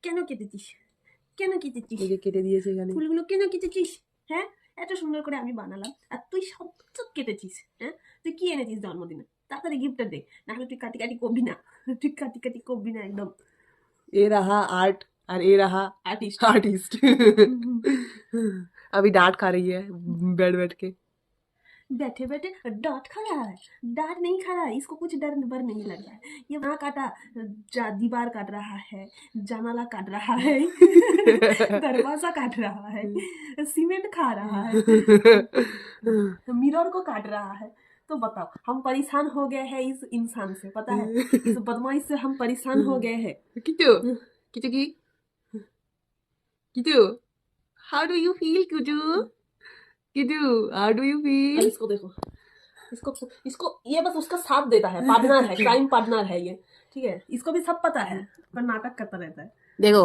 কেন কেটেছিস? কেন কেটেছিস? এই যে কেটে দিয়েছে এখানে। ফুলগুলো কেন কেটেছিস? হ্যাঁ, এত সুন্দর করে আমি বানালাম আর তুই সব কেটেছিস। হ্যাঁ, তুই কি এনেছিস জন্মদিনে? তাড়াতাড়ি গিফটটা দে, নাহলে তুই কাটি কাটি করবি না। তুই কাটি কাটি করবি না একদম। ये रहा आर्ट और ये रहा आर्टिस्ट। आर्टिस्ट। अभी डांट खा रही है बैठ बैठ के। बैठे बैठे डांट खा रहा है? डांट नहीं खा रहा है, इसको कुछ डर बर नहीं लग रहा है। ये वहाँ काटा, दीवार काट रहा है, जनाला काट रहा है, दरवाजा काट रहा है, सीमेंट खा रहा है, मिरर को काट रहा है। तो बताओ, हम परेशान हो गए हैं इस इंसान से, पता है, इस बदमाश से हम परेशान हो गए हैं। किटू किटू की Kitu how do you feel Kitu Kitu how do you अब फील। इसको देखो, इसको इसको ये बस उसका साथ देता है, पार्टनर है, क्राइम पार्टनर है ये, ठीक है, इसको भी सब पता है पर नाटक करता रहता है। देखो